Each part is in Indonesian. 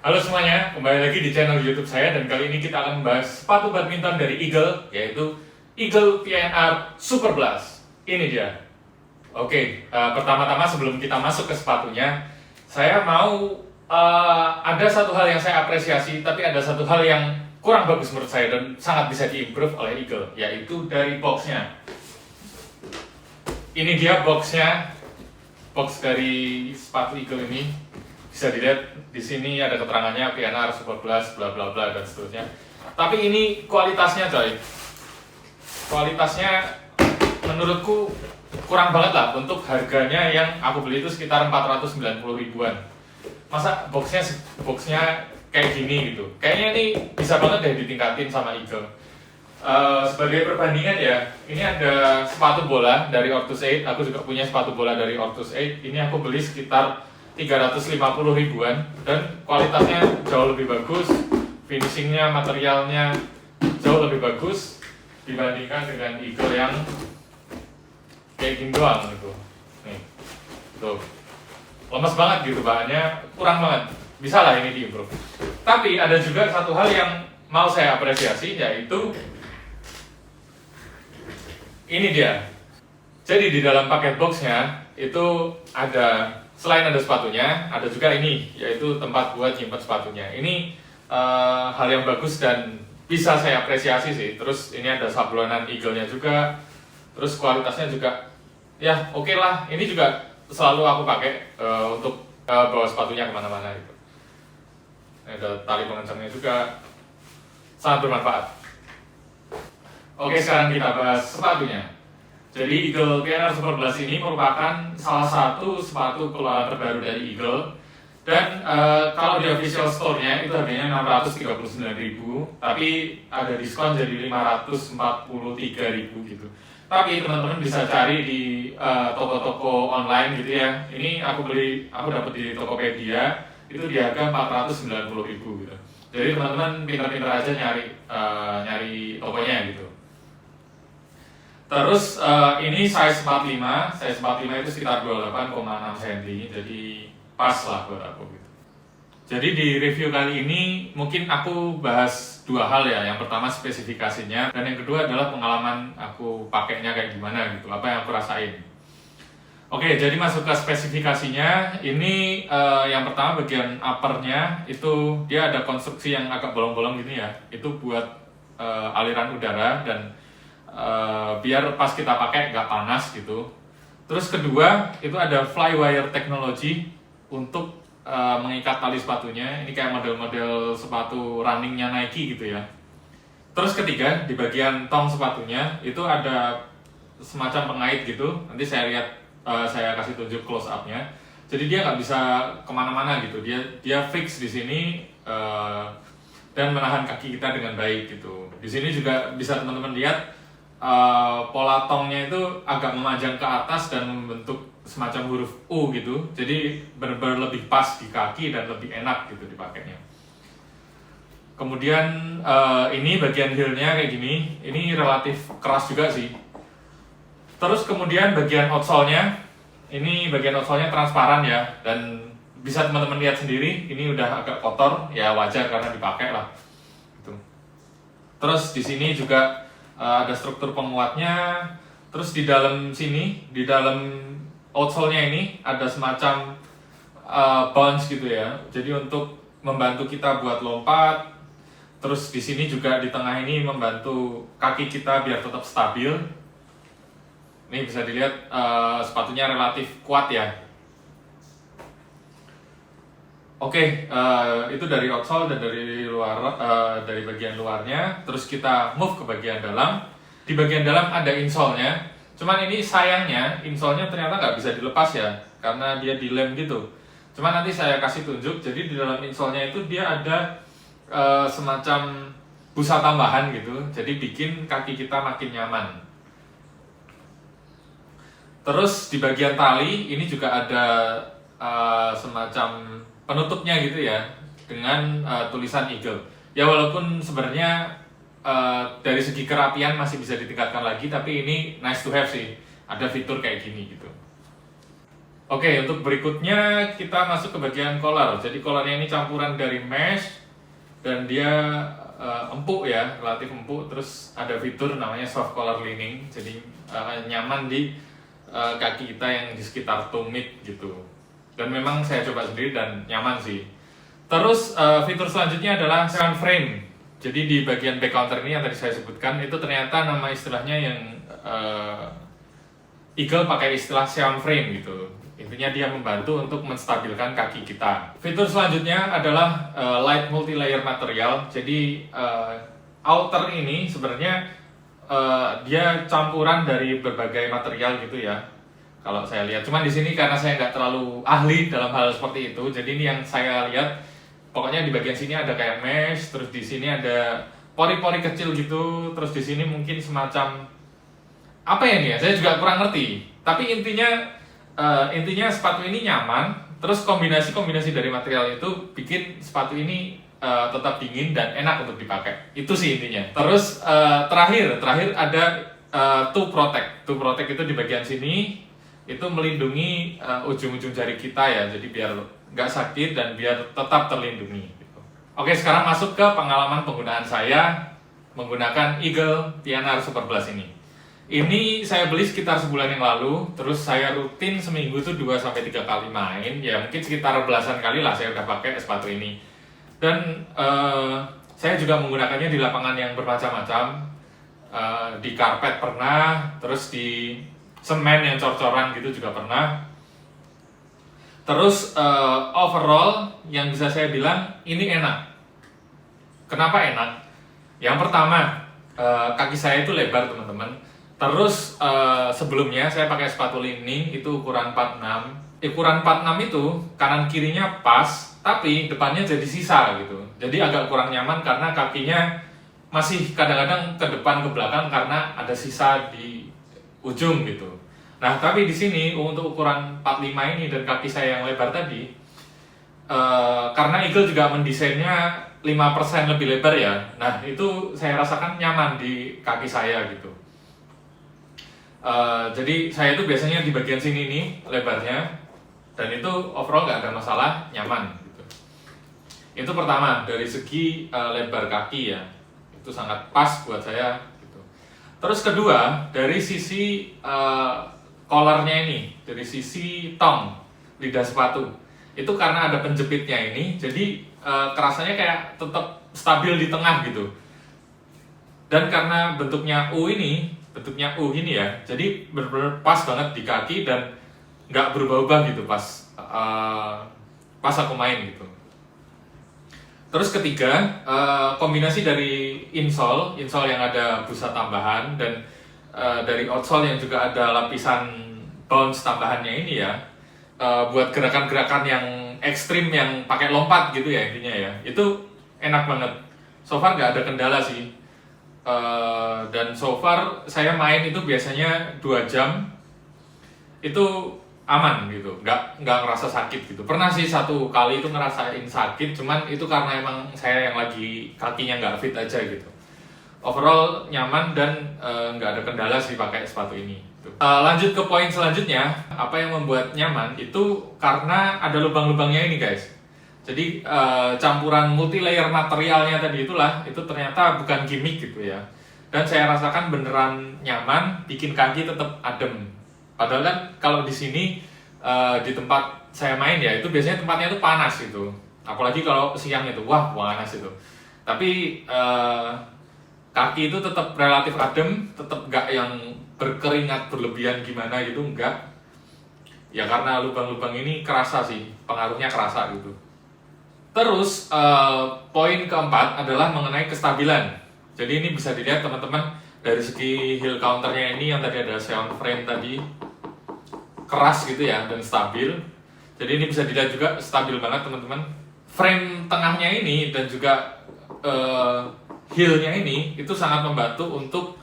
Halo semuanya, kembali lagi di channel YouTube saya dan kali ini kita akan membahas sepatu badminton dari Eagle, yaitu Eagle PNR Super Blast. Ini dia. Oke, pertama-tama sebelum kita masuk ke sepatunya, saya mau ada satu hal yang saya apresiasi, tapi ada satu hal yang kurang bagus menurut saya dan sangat bisa diimprove oleh Eagle, yaitu dari boxnya. Ini dia boxnya, box dari sepatu Eagle ini. Bisa dilihat di sini ada keterangannya PNR Super Blast bla bla bla dan seterusnya. Tapi ini kualitasnya coy. Kualitasnya menurutku kurang banget lah untuk harganya yang aku beli itu sekitar 490 ribuan. Masa boxnya kayak gini gitu. Kayaknya ini bisa banget deh ditingkatin sama Eagle. Sebagai perbandingan ya, ini ada sepatu bola dari Ortus 8. Aku juga punya sepatu bola dari Ortus 8. Ini aku beli sekitar 350 ribuan dan kualitasnya jauh lebih bagus, finishingnya, materialnya jauh lebih bagus dibandingkan dengan Eagle yang kayak gini doang gitu. Nih, tuh lemes banget gitu bahannya, kurang banget. Bisa lah ini diimprove. Tapi ada juga satu hal yang mau saya apresiasi, yaitu ini dia. Jadi di dalam paket boxnya itu ada, selain ada sepatunya, ada juga ini, yaitu tempat buat nyimpen sepatunya. Ini hal yang bagus dan bisa saya apresiasi sih. Terus ini ada sablonan Eagle-nya juga. Terus kualitasnya juga, ya oke lah. Ini juga selalu aku pakai untuk bawa sepatunya kemana-mana gitu. Ada tali pengencangnya juga, sangat bermanfaat. Oke, sekarang kita bahas sepatunya. Jadi Eagle PNR Super Blast ini merupakan salah satu sepatu keluaran terbaru dari Eagle. Dan kalau di official store-nya itu harganya 639.000, tapi ada diskon jadi 543.000 gitu. Tapi teman-teman bisa cari di toko-toko online gitu ya. Ini aku dapat di Tokopedia, itu di harga 490.000 gitu. Jadi teman-teman pintar-pintar aja nyari tokonya gitu. Terus ini size 45 itu sekitar 28,6 cm, jadi pas lah buat aku gitu. Jadi di review kali ini mungkin aku bahas dua hal ya. Yang pertama spesifikasinya, dan yang kedua adalah pengalaman aku pakainya kayak gimana gitu, apa yang aku rasain. Oke, jadi masuk ke spesifikasinya. Ini yang pertama bagian uppernya itu dia ada konstruksi yang agak bolong-bolong gini ya. Itu buat aliran udara dan biar pas kita pakai nggak panas gitu. Terus kedua itu ada flywire technology untuk mengikat tali sepatunya. Ini kayak model-model sepatu runningnya Nike gitu ya. Terus ketiga di bagian tong sepatunya itu ada semacam pengait gitu. Nanti saya kasih tunjuk close up-nya. Jadi dia nggak bisa kemana-mana gitu. Dia fix di sini dan menahan kaki kita dengan baik gitu. Di sini juga bisa teman-teman lihat. Pola tongnya itu agak memanjang ke atas dan membentuk semacam huruf U gitu. Jadi benar-benar lebih pas di kaki dan lebih enak gitu dipakainya. Kemudian ini bagian heel-nya kayak gini. Ini relatif keras juga sih. Terus kemudian bagian outsole-nya, ini bagian outsole-nya transparan ya, dan bisa teman-teman lihat sendiri. Ini udah agak kotor, ya wajar karena dipakai lah. Gitu. Terus di sini juga ada struktur penguatnya. Terus di dalam sini, di dalam outsole-nya ini ada semacam bounce gitu ya. Jadi untuk membantu kita buat lompat. Terus di sini juga di tengah ini membantu kaki kita biar tetap stabil. Ini bisa dilihat sepatunya relatif kuat ya. Oke, itu dari outsole dan dari luar, dari bagian luarnya. Terus kita move ke bagian dalam. Di bagian dalam ada insole-nya. Cuman ini sayangnya insole-nya ternyata nggak bisa dilepas ya, karena dia dilem gitu. Cuman nanti saya kasih tunjuk. Jadi di dalam insole-nya itu dia ada semacam busa tambahan gitu. Jadi bikin kaki kita makin nyaman. Terus di bagian tali ini juga ada semacam penutupnya gitu ya, dengan tulisan Eagle. Ya walaupun sebenarnya dari segi kerapian masih bisa ditingkatkan lagi, tapi ini nice to have sih, ada fitur kayak gini gitu. Oke, untuk berikutnya kita masuk ke bagian collar. Jadi collarnya ini campuran dari mesh dan dia empuk ya, relatif empuk. Terus ada fitur namanya soft collar lining, jadi nyaman di kaki kita yang di sekitar tumit gitu. Dan memang saya coba sendiri dan nyaman sih. Terus fitur selanjutnya adalah sound frame. Jadi di bagian back counter ini yang tadi saya sebutkan itu ternyata nama istilahnya yang Eagle pakai istilah sound frame gitu. Intinya dia membantu untuk menstabilkan kaki kita. Fitur selanjutnya adalah light multi-layer material. Jadi outer ini sebenarnya dia campuran dari berbagai material gitu ya. Kalau saya lihat, cuman di sini karena saya nggak terlalu ahli dalam hal seperti itu, jadi ini yang saya lihat. Pokoknya di bagian sini ada kayak mesh, terus di sini ada pori-pori kecil gitu, terus di sini mungkin semacam apa ya nih ya? Saya juga kurang ngerti. Tapi intinya sepatu ini nyaman, terus kombinasi dari material itu bikin sepatu ini tetap dingin dan enak untuk dipakai. Itu sih intinya. Terus terakhir ada to protect. To protect itu di bagian sini itu melindungi ujung-ujung jari kita ya, jadi biar nggak sakit dan biar tetap terlindungi. Gitu. Oke, sekarang masuk ke pengalaman penggunaan saya menggunakan Eagle TNR Super Blast ini. Ini saya beli sekitar sebulan yang lalu, terus saya rutin seminggu tuh 2-3 kali main, ya mungkin sekitar belasan kali lah saya udah pakai sepatu ini. Dan saya juga menggunakannya di lapangan yang bermacam-macam, di karpet pernah, terus di semen yang cor-coran gitu juga pernah. Terus overall yang bisa saya bilang ini enak. Kenapa enak? Yang pertama, kaki saya itu lebar teman-teman. Terus sebelumnya saya pakai sepatu lining itu ukuran 46. Ukuran 46 itu kanan kirinya pas, tapi depannya jadi sisa gitu. Jadi agak kurang nyaman karena kakinya masih kadang-kadang ke depan ke belakang karena ada sisa di ujung gitu. Nah, tapi di sini untuk ukuran 45 ini dan kaki saya yang lebar tadi, karena Eagle juga mendesainnya 5% lebih lebar ya. Nah, itu saya rasakan nyaman di kaki saya gitu. Jadi saya itu biasanya di bagian sini nih lebarnya, dan itu overall nggak ada masalah, nyaman gitu. Itu pertama dari segi lebar kaki ya, itu sangat pas buat saya gitu. Terus kedua dari sisi collarnya ini, dari sisi tong lidah sepatu itu karena ada penjepitnya ini, jadi kerasanya kayak tetap stabil di tengah gitu. Dan karena bentuknya U ini ya, jadi benar-benar pas banget di kaki dan nggak berubah-ubah gitu pas aku main gitu. Terus ketiga, kombinasi dari insole yang ada busa tambahan dan dari outsole yang juga ada lapisan bounce tambahannya ini ya, buat gerakan-gerakan yang ekstrim yang pakai lompat gitu ya intinya ya, itu enak banget. So far nggak ada kendala sih, dan so far saya main itu biasanya 2 jam itu aman gitu, nggak ngerasa sakit gitu. Pernah sih 1 kali itu ngerasain sakit, cuman itu karena emang saya yang lagi kakinya nggak fit aja gitu. Overall nyaman dan nggak ada kendala sih pakai sepatu ini. Lanjut ke poin selanjutnya, apa yang membuat nyaman itu karena ada lubang-lubangnya ini guys. Jadi campuran multi-layer materialnya tadi itu ternyata bukan gimmick gitu ya. Dan saya rasakan beneran nyaman, bikin kaki tetap adem. Padahal kan kalau di sini di tempat saya main ya itu biasanya tempatnya itu panas gitu. Apalagi kalau siang itu, wah panas itu. Tapi kaki itu tetap relatif adem, tetap nggak yang berkeringat berlebihan gimana gitu, enggak. Ya karena lubang-lubang ini kerasa sih, pengaruhnya kerasa gitu. Terus poin keempat adalah mengenai kestabilan. Jadi ini bisa dilihat teman-teman dari segi heel counternya ini yang tadi ada sound frame tadi keras gitu ya dan stabil. Jadi ini bisa dilihat juga stabil banget teman-teman. Frame tengahnya ini dan juga heel-nya ini itu sangat membantu untuk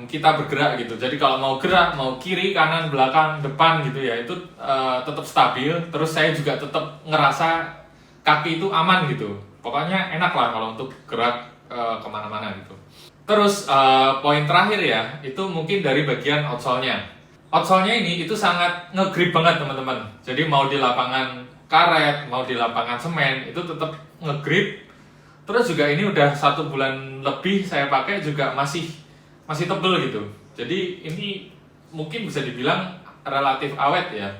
kita bergerak gitu. Jadi kalau mau gerak, mau kiri, kanan, belakang, depan gitu ya, itu tetap stabil. Terus saya juga tetap ngerasa kaki itu aman gitu. Pokoknya enak lah kalau untuk gerak kemana-mana gitu. Terus poin terakhir ya, itu mungkin dari bagian outsole-nya. outsole-nya ini itu sangat nge-grip banget teman-teman. Jadi mau di lapangan karet, mau di lapangan semen itu tetap nge-grip. Terus juga ini udah 1 bulan lebih saya pakai juga masih tebel gitu. Jadi ini mungkin bisa dibilang relatif awet ya.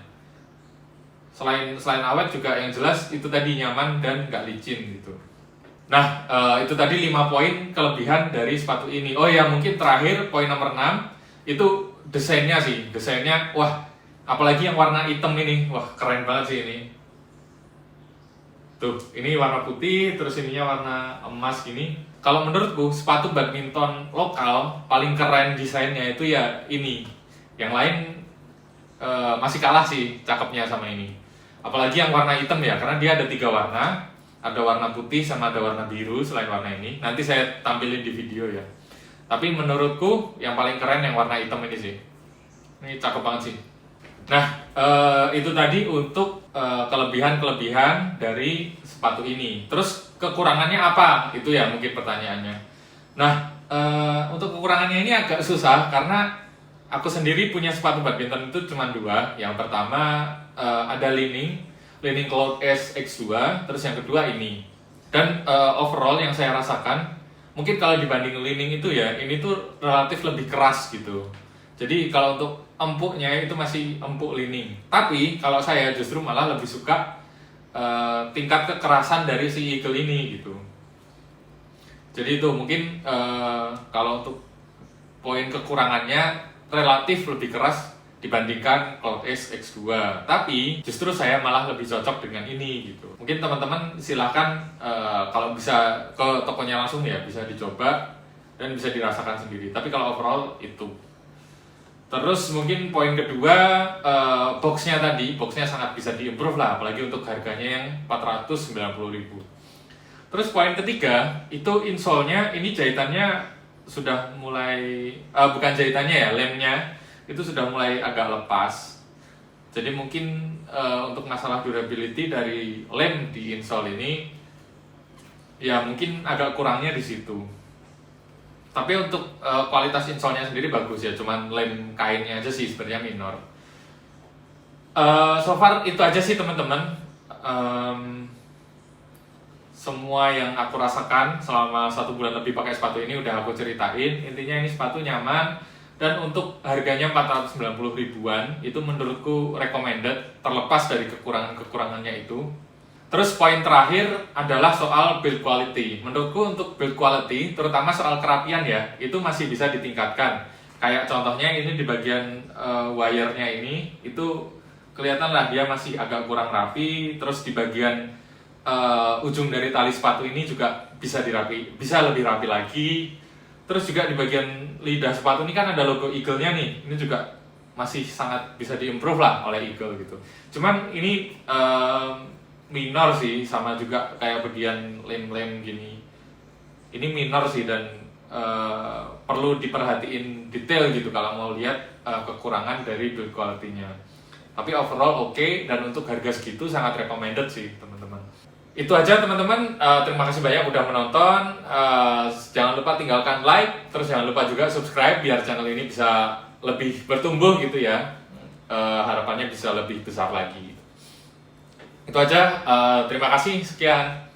Selain awet juga yang jelas itu tadi nyaman dan nggak licin gitu. Nah, itu tadi 5 poin kelebihan dari sepatu ini. Oh ya, mungkin terakhir poin nomor 6 itu desainnya sih. Desainnya wah, apalagi yang warna hitam ini. Wah, keren banget sih ini. Tuh, ini warna putih terus ininya warna emas gini. Kalau menurutku sepatu badminton lokal paling keren desainnya itu ya ini. Yang lain masih kalah sih cakepnya sama ini. Apalagi yang warna hitam ya, karena dia ada 3 warna. Ada warna putih sama ada warna biru selain warna ini. Nanti saya tampilin di video ya. Tapi menurutku yang paling keren yang warna hitam ini sih. Ini cakep banget sih. Nah, itu tadi untuk kelebihan-kelebihan dari sepatu ini. Terus kekurangannya apa? Itu ya mungkin pertanyaannya. Nah, untuk kekurangannya ini agak susah karena aku sendiri punya sepatu badminton itu cuma 2. Yang pertama ada Li-Ning Cloud S X2, terus yang kedua ini. Dan overall yang saya rasakan, mungkin kalau dibanding Li-Ning itu ya, ini tuh relatif lebih keras gitu. Jadi kalau untuk empuknya itu masih empuk Li-Ning. Tapi kalau saya justru malah lebih suka tingkat kekerasan dari si Eagle ini gitu. Jadi itu mungkin kalau untuk poin kekurangannya relatif lebih keras dibandingkan Cloud S X2. Tapi justru saya malah lebih cocok dengan ini gitu. Mungkin teman-teman silahkan kalau bisa ke tokonya langsung ya, bisa dicoba dan bisa dirasakan sendiri. Tapi kalau overall itu. Terus mungkin poin kedua, boxnya sangat bisa diimprove lah, apalagi untuk harganya yang 490.000. Terus poin ketiga, itu insole-nya, ini jahitannya sudah mulai, bukan jahitannya ya, lemnya itu sudah mulai agak lepas. Jadi mungkin untuk masalah durability dari lem di insole ini ya mungkin agak kurangnya di situ. Tapi untuk kualitas insole-nya sendiri bagus ya, cuman lem kainnya aja sih sebenarnya minor. So far itu aja sih teman-teman. Semua yang aku rasakan selama 1 bulan lebih pakai sepatu ini udah aku ceritain. Intinya ini sepatu nyaman. Dan untuk harganya 490 ribuan, itu menurutku recommended, terlepas dari kekurangannya itu. Terus poin terakhir adalah soal build quality. Menurutku untuk build quality, terutama soal kerapian ya, itu masih bisa ditingkatkan. Kayak contohnya ini di bagian wire-nya ini, itu kelihatan lah dia masih agak kurang rapi. Terus di bagian ujung dari tali sepatu ini juga bisa lebih rapi lagi. Terus juga di bagian lidah sepatu ini kan ada logo Eagle-nya nih. Ini juga masih sangat bisa diimprove lah oleh Eagle gitu. Cuman ini minor sih, sama juga kayak bagian lem-lem gini. Ini minor sih dan perlu diperhatiin detail gitu kalau mau lihat kekurangan dari build quality-nya. Tapi overall oke, dan untuk harga segitu sangat recommended sih teman-teman. Itu aja teman-teman, terima kasih banyak udah menonton. Jangan lupa tinggalkan like, terus jangan lupa juga subscribe biar channel ini bisa lebih bertumbuh gitu ya. Harapannya bisa lebih besar lagi. Itu aja, terima kasih, sekian.